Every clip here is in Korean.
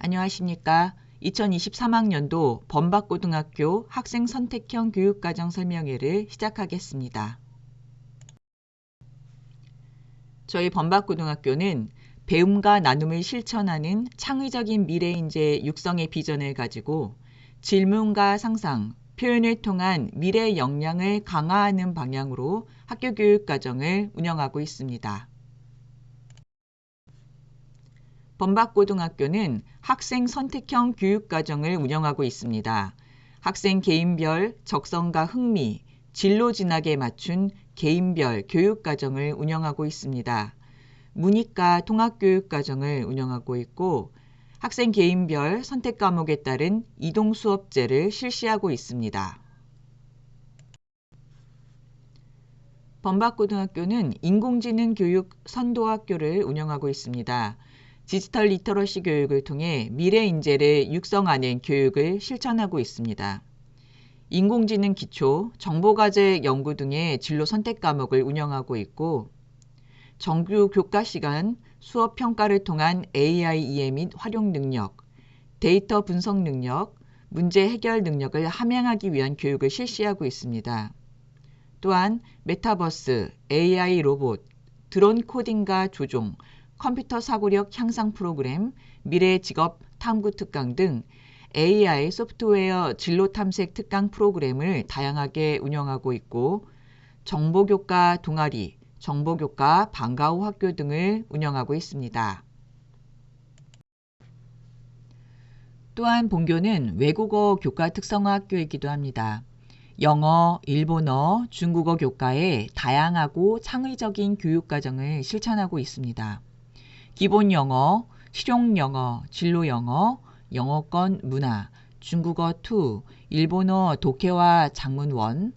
안녕하십니까. 2023학년도 범박고등학교 학생 선택형 교육과정 설명회를 시작하겠습니다. 저희 범박고등학교는 배움과 나눔을 실천하는 창의적인 미래인재 육성의 비전을 가지고 질문과 상상, 표현을 통한 미래 역량을 강화하는 방향으로 학교 교육과정을 운영하고 있습니다. 범박고등학교는 학생 선택형 교육과정을 운영하고 있습니다. 학생 개인별 적성과 흥미, 진로 진학에 맞춘 개인별 교육과정을 운영하고 있습니다. 문이과 통합교육과정을 운영하고 있고 학생 개인별 선택 과목에 따른 이동 수업제를 실시하고 있습니다. 범박고등학교는 인공지능 교육 선도학교를 운영하고 있습니다. 디지털 리터러시 교육을 통해 미래 인재를 육성하는 교육을 실천하고 있습니다. 인공지능 기초, 정보과제 연구 등의 진로 선택 과목을 운영하고 있고 정규 교과 시간 수업 평가를 통한 AI 이해 및 활용 능력, 데이터 분석 능력, 문제 해결 능력을 함양하기 위한 교육을 실시하고 있습니다. 또한 메타버스, AI 로봇, 드론 코딩과 조종, 컴퓨터 사고력 향상 프로그램, 미래 직업 탐구 특강 등 AI 소프트웨어 진로 탐색 특강 프로그램을 다양하게 운영하고 있고 정보교과 동아리, 정보교과 방과후 학교 등을 운영하고 있습니다. 또한 본교는 외국어 교과 특성화 학교이기도 합니다. 영어, 일본어, 중국어 교과에 다양하고 창의적인 교육과정을 실천하고 있습니다. 기본 영어, 실용 영어, 진로 영어, 영어권 문화, 중국어 2, 일본어 독해와 작문 1,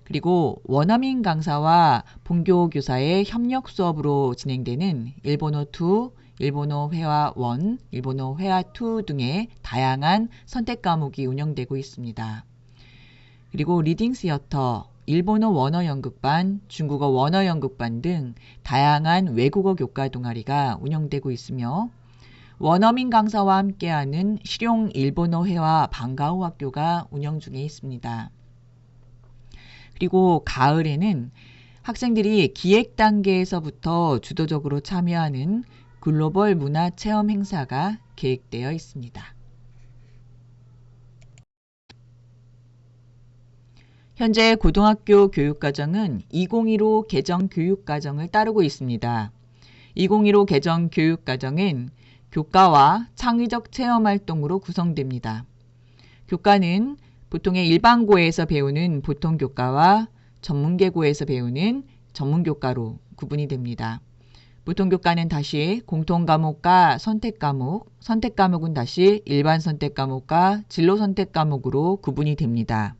그리고 원어민 강사와 본교 교사의 협력 수업으로 진행되는 일본어 2, 일본어 회화 1, 일본어 회화 2 등의 다양한 선택 과목이 운영되고 있습니다. 그리고 리딩 시어터, 일본어 원어 연극반, 중국어 원어 연극반 등 다양한 외국어 교과 동아리가 운영되고 있으며 원어민 강사와 함께하는 실용 일본어 회화 방과후 학교가 운영 중에 있습니다. 그리고 가을에는 학생들이 기획 단계에서부터 주도적으로 참여하는 글로벌 문화 체험 행사가 계획되어 있습니다. 현재 고등학교 교육과정은 2015 개정 교육과정을 따르고 있습니다. 2015 개정 교육과정은 교과와 창의적 체험활동으로 구성됩니다. 교과는 보통의 일반고에서 배우는 보통교과와 전문계고에서 배우는 전문교과로 구분이 됩니다. 보통교과는 다시 공통과목과 선택과목, 선택과목은 다시 일반 선택과목과 진로선택과목으로 구분이 됩니다.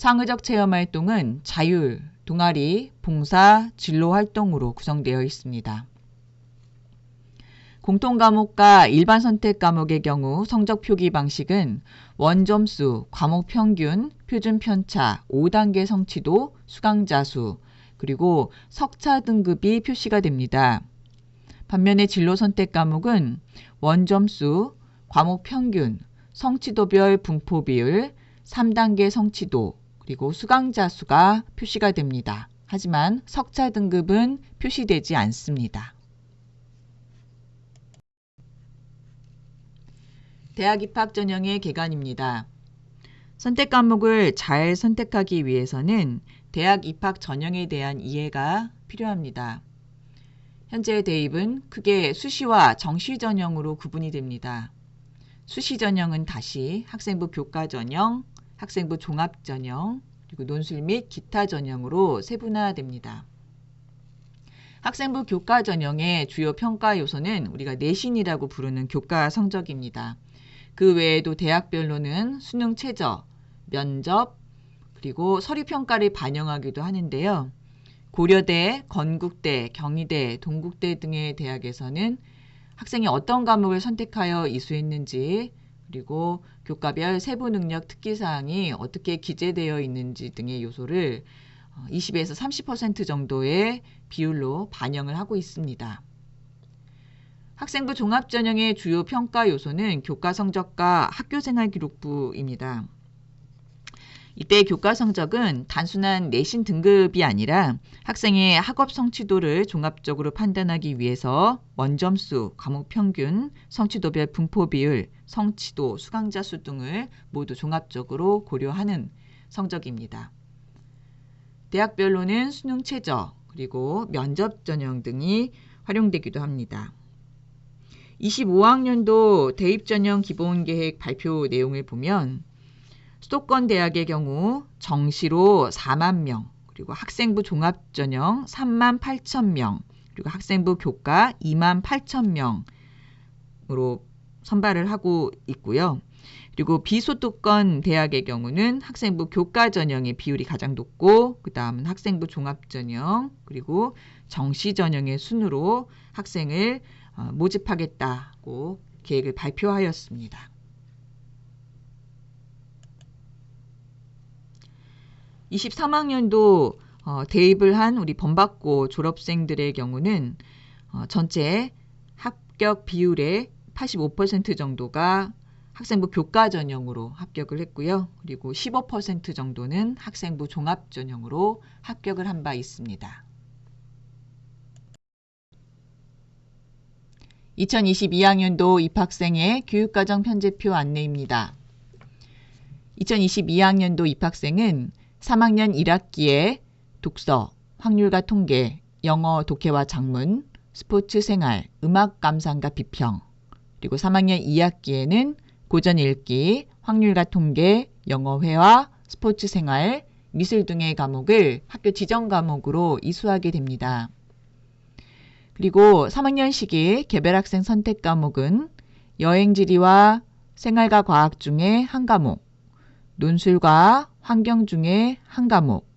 창의적 체험활동은 자율, 동아리, 봉사, 진로활동으로 구성되어 있습니다. 공통과목과 일반 선택과목의 경우 성적 표기 방식은 원점수, 과목 평균, 표준 편차, 5단계 성취도, 수강자 수, 그리고 석차 등급이 표시가 됩니다. 반면에 진로 선택 과목은 원점수, 과목 평균, 성취도별 분포 비율, 3단계 성취도, 그리고 수강자 수가 표시가 됩니다. 하지만 석차 등급은 표시되지 않습니다. 대학 입학 전형의 개관입니다. 선택 과목을 잘 선택하기 위해서는 대학 입학 전형에 대한 이해가 필요합니다. 현재 대입은 크게 수시와 정시 전형으로 구분이 됩니다. 수시 전형은 다시 학생부 교과 전형, 학생부 종합 전형, 그리고 논술 및 기타 전형으로 세분화됩니다. 학생부 교과 전형의 주요 평가 요소는 우리가 내신이라고 부르는 교과 성적입니다. 그 외에도 대학별로는 수능 최저, 면접, 그리고 서류평가를 반영하기도 하는데요. 고려대, 건국대, 경희대, 동국대 등의 대학에서는 학생이 어떤 과목을 선택하여 이수했는지, 그리고 교과별 세부 능력 특기사항이 어떻게 기재되어 있는지 등의 요소를 20에서 30% 정도의 비율로 반영을 하고 있습니다. 학생부 종합전형의 주요 평가 요소는 교과 성적과 학교생활 기록부입니다. 이때 교과 성적은 단순한 내신 등급이 아니라 학생의 학업 성취도를 종합적으로 판단하기 위해서 원점수, 과목 평균, 성취도별 분포 비율, 성취도, 수강자 수 등을 모두 종합적으로 고려하는 성적입니다. 대학별로는 수능 최저, 그리고 면접 전형 등이 활용되기도 합니다. 25학년도 대입전형 기본계획 발표 내용을 보면 수도권 대학의 경우 정시로 4만 명, 그리고 학생부 종합전형 3만 8천 명, 그리고 학생부 교과 2만 8천 명으로 선발을 하고 있고요. 그리고 비수도권 대학의 경우는 학생부 교과 전형의 비율이 가장 높고 그 다음은 학생부 종합전형 그리고 정시 전형의 순으로 학생을 모집하겠다고 계획을 발표하였습니다. 23학년도 대입을 한 우리 본받고 졸업생들의 경우는 전체 합격 비율의 85% 정도가 학생부 교과 전형으로 합격을 했고요. 그리고 15% 정도는 학생부 종합 전형으로 합격을 한 바 있습니다. 2022학년도 입학생의 교육과정 편제표 안내입니다. 2022학년도 입학생은 3학년 1학기에 독서, 확률과 통계, 영어 독해와 작문, 스포츠 생활, 음악 감상과 비평, 그리고 3학년 2학기에는 고전 읽기, 확률과 통계, 영어 회화, 스포츠 생활, 미술 등의 과목을 학교 지정 과목으로 이수하게 됩니다. 그리고 3학년 시기 개별학생 선택 과목은 여행지리와 생활과 과학 중에 한 과목, 논술과 환경 중에 한 과목,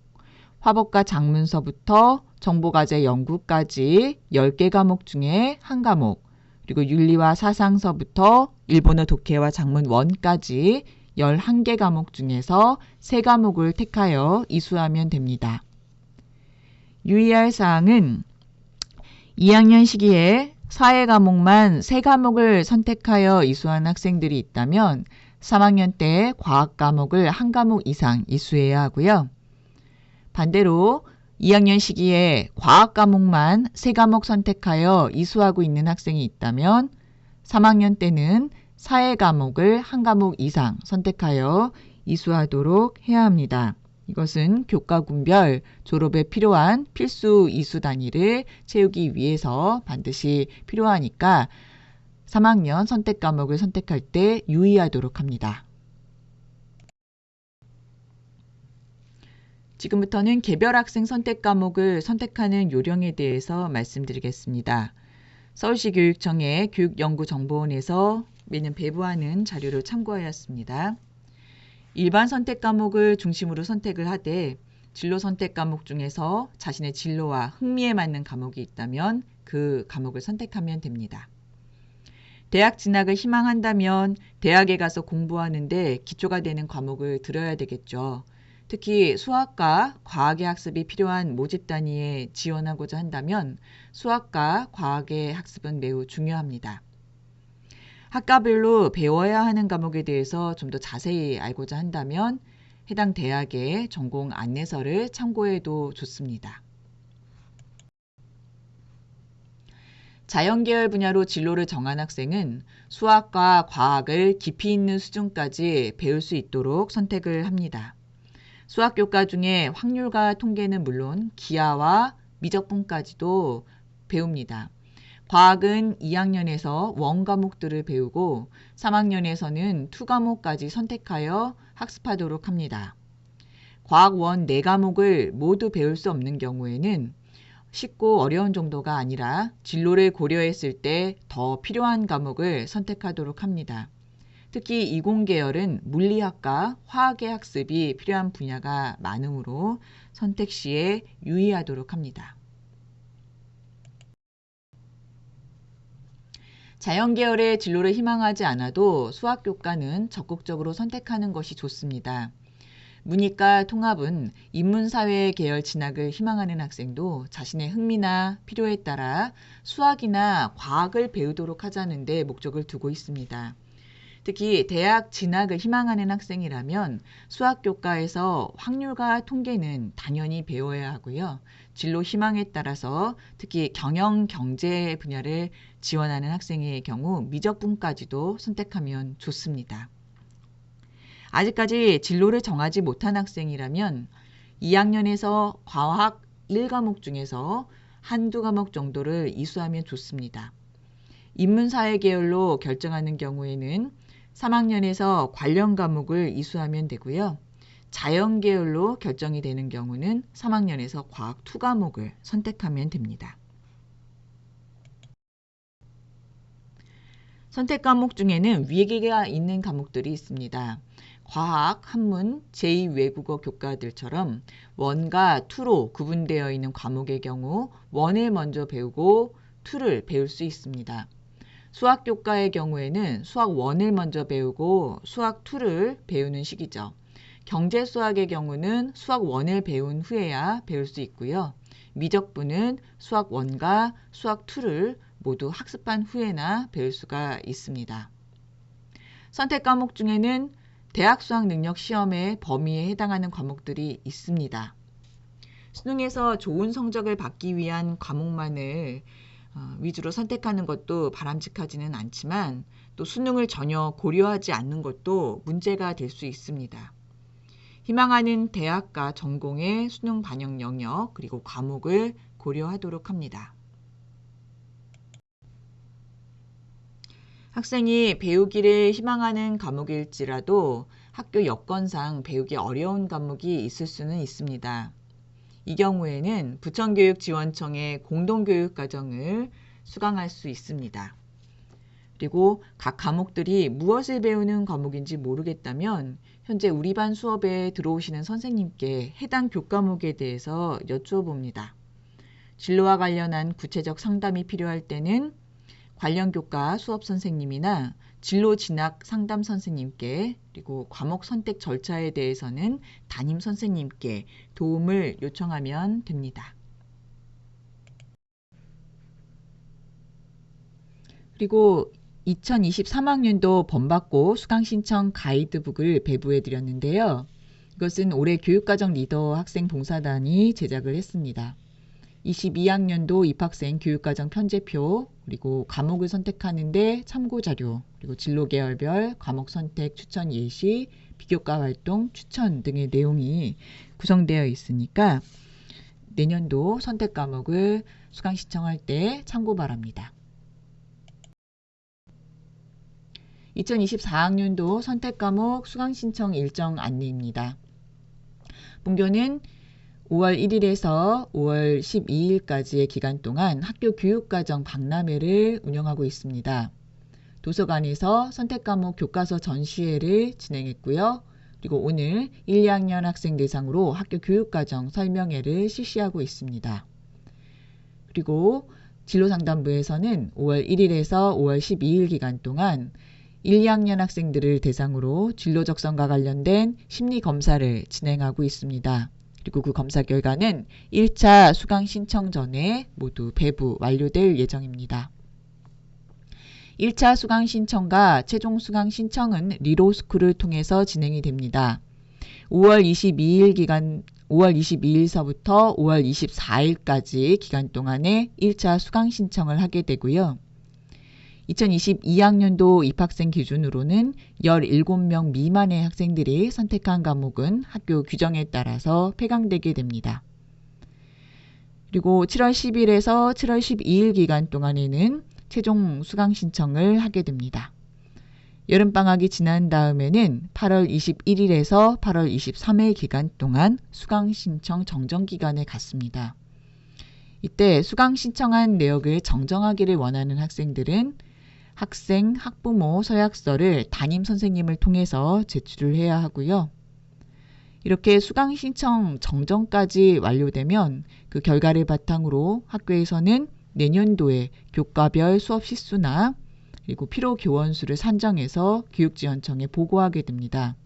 화법과 작문서부터 정보과제 연구까지 10개 과목 중에 한 과목, 그리고 윤리와 사상서부터 일본어 독해와 작문 1까지 11개 과목 중에서 3과목을 택하여 이수하면 됩니다. 유의할 사항은 2학년 시기에 사회 과목만 3과목을 선택하여 이수한 학생들이 있다면 3학년 때 과학 과목을 한 과목 이상 이수해야 하고요. 반대로 2학년 시기에 과학 과목만 3과목 선택하여 이수하고 있는 학생이 있다면 3학년 때는 사회 과목을 한 과목 이상 선택하여 이수하도록 해야 합니다. 이것은 교과군별 졸업에 필요한 필수 이수 단위를 채우기 위해서 반드시 필요하니까 3학년 선택 과목을 선택할 때 유의하도록 합니다. 지금부터는 개별 학생 선택 과목을 선택하는 요령에 대해서 말씀드리겠습니다. 서울시 교육청의 교육연구정보원에서 매년 배부하는 자료를 참고하였습니다. 일반 선택 과목을 중심으로 선택을 하되 진로 선택 과목 중에서 자신의 진로와 흥미에 맞는 과목이 있다면 그 과목을 선택하면 됩니다. 대학 진학을 희망한다면 대학에 가서 공부하는데 기초가 되는 과목을 들어야 되겠죠. 특히 수학과 과학의 학습이 필요한 모집 단위에 지원하고자 한다면 수학과 과학의 학습은 매우 중요합니다. 학과별로 배워야 하는 과목에 대해서 좀 더 자세히 알고자 한다면 해당 대학의 전공 안내서를 참고해도 좋습니다. 자연계열 분야로 진로를 정한 학생은 수학과 과학을 깊이 있는 수준까지 배울 수 있도록 선택을 합니다. 수학교과 중에 확률과 통계는 물론 기하와 미적분까지도 배웁니다. 과학은 2학년에서 원과목들을 배우고 3학년에서는 2과목까지 선택하여 학습하도록 합니다. 과학 4과목을 모두 배울 수 없는 경우에는 쉽고 어려운 정도가 아니라 진로를 고려했을 때 더 필요한 과목을 선택하도록 합니다. 특히 이공계열은 물리학과 화학의 학습이 필요한 분야가 많으므로 선택 시에 유의하도록 합니다. 자연계열의 진로를 희망하지 않아도 수학교과는 적극적으로 선택하는 것이 좋습니다. 문이과 통합은 인문사회 계열 진학을 희망하는 학생도 자신의 흥미나 필요에 따라 수학이나 과학을 배우도록 하자는 데 목적을 두고 있습니다. 특히 대학 진학을 희망하는 학생이라면 수학교과에서 확률과 통계는 당연히 배워야 하고요. 진로 희망에 따라서 특히 경영, 경제 분야를 지원하는 학생의 경우 미적분까지도 선택하면 좋습니다. 아직까지 진로를 정하지 못한 학생이라면 2학년에서 과학 1과목 중에서 한두 과목 정도를 이수하면 좋습니다. 인문사회 계열로 결정하는 경우에는 3학년에서 관련 과목을 이수하면 되고요. 자연 계열로 결정이 되는 경우는 3학년에서 과학 2과목을 선택하면 됩니다. 선택 과목 중에는 위계가 있는 과목들이 있습니다. 과학, 한문, 제2외국어 교과들처럼 1과 2로 구분되어 있는 과목의 경우 1을 먼저 배우고 2를 배울 수 있습니다. 수학 교과의 경우에는 수학 1을 먼저 배우고 수학 2를 배우는 시기죠. 경제 수학의 경우는 수학 1을 배운 후에야 배울 수 있고요. 미적분은 수학 1과 수학 2를 모두 학습한 후에나 배울 수가 있습니다. 선택 과목 중에는 대학 수학 능력 시험의 범위에 해당하는 과목들이 있습니다. 수능에서 좋은 성적을 받기 위한 과목만을 위주로 선택하는 것도 바람직하지는 않지만 또 수능을 전혀 고려하지 않는 것도 문제가 될 수 있습니다. 희망하는 대학과 전공의 수능 반영 영역 그리고 과목을 고려하도록 합니다. 학생이 배우기를 희망하는 과목일지라도 학교 여건상 배우기 어려운 과목이 있을 수는 있습니다. 이 경우에는 부천교육지원청의 공동교육과정을 수강할 수 있습니다. 그리고 각 과목들이 무엇을 배우는 과목인지 모르겠다면 현재 우리 반 수업에 들어오시는 선생님께 해당 교과목에 대해서 여쭈어봅니다. 진로와 관련한 구체적 상담이 필요할 때는 관련 교과 수업 선생님이나 진로 진학 상담 선생님께 그리고 과목 선택 절차에 대해서는 담임 선생님께 도움을 요청하면 됩니다. 그리고 2023학년도 본받고 수강신청 가이드북을 배부해 드렸는데요. 이것은 올해 교육과정 리더 학생 봉사단이 제작을 했습니다. 22학년도 입학생 교육과정 편제표, 그리고 과목을 선택하는데 참고자료, 그리고 진로계열별 과목 선택 추천 예시, 비교과 활동 추천 등의 내용이 구성되어 있으니까 내년도 선택 과목을 수강 신청할 때 참고 바랍니다. 2024학년도 선택 과목 수강 신청 일정 안내입니다. 본교는 5월 1일에서 5월 12일까지의 기간 동안 학교 교육과정 박람회를 운영하고 있습니다. 도서관에서 선택과목 교과서 전시회를 진행했고요. 그리고 오늘 1, 2학년 학생 대상으로 학교 교육과정 설명회를 실시하고 있습니다. 그리고 진로상담부에서는 5월 1일에서 5월 12일 기간 동안 1, 2학년 학생들을 대상으로 진로 적성과 관련된 심리검사를 진행하고 있습니다. 그리고 그 검사 결과는 1차 수강 신청 전에 모두 배부 완료될 예정입니다. 1차 수강 신청과 최종 수강 신청은 리로스쿨을 통해서 진행이 됩니다. 5월 22일서부터 5월 24일까지 기간 동안에 1차 수강 신청을 하게 되고요. 2022학년도 입학생 기준으로는 17명 미만의 학생들이 선택한 과목은 학교 규정에 따라서 폐강되게 됩니다. 그리고 7월 10일에서 7월 12일 기간 동안에는 최종 수강 신청을 하게 됩니다. 여름방학이 지난 다음에는 8월 21일에서 8월 23일 기간 동안 수강 신청 정정 기간에 갔습니다. 이때 수강 신청한 내역을 정정하기를 원하는 학생들은 학생, 학부모 서약서를 담임 선생님을 통해서 제출을 해야 하고요. 이렇게 수강 신청 정정까지 완료되면 그 결과를 바탕으로 학교에서는 내년도에 교과별 수업 시수나 그리고 필요 교원 수를 산정해서 교육지원청에 보고하게 됩니다.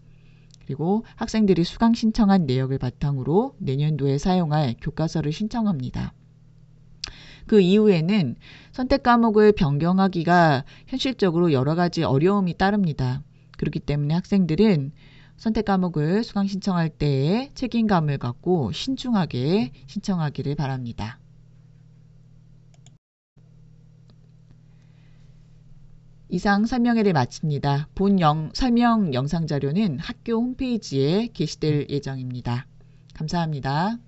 그리고 학생들이 수강 신청한 내역을 바탕으로 내년도에 사용할 교과서를 신청합니다. 그 이후에는 선택 과목을 변경하기가 현실적으로 여러 가지 어려움이 따릅니다. 그렇기 때문에 학생들은 선택 과목을 수강 신청할 때에 책임감을 갖고 신중하게 신청하기를 바랍니다. 이상 설명회를 마칩니다. 본 설명 영상 자료는 학교 홈페이지에 게시될 예정입니다. 감사합니다.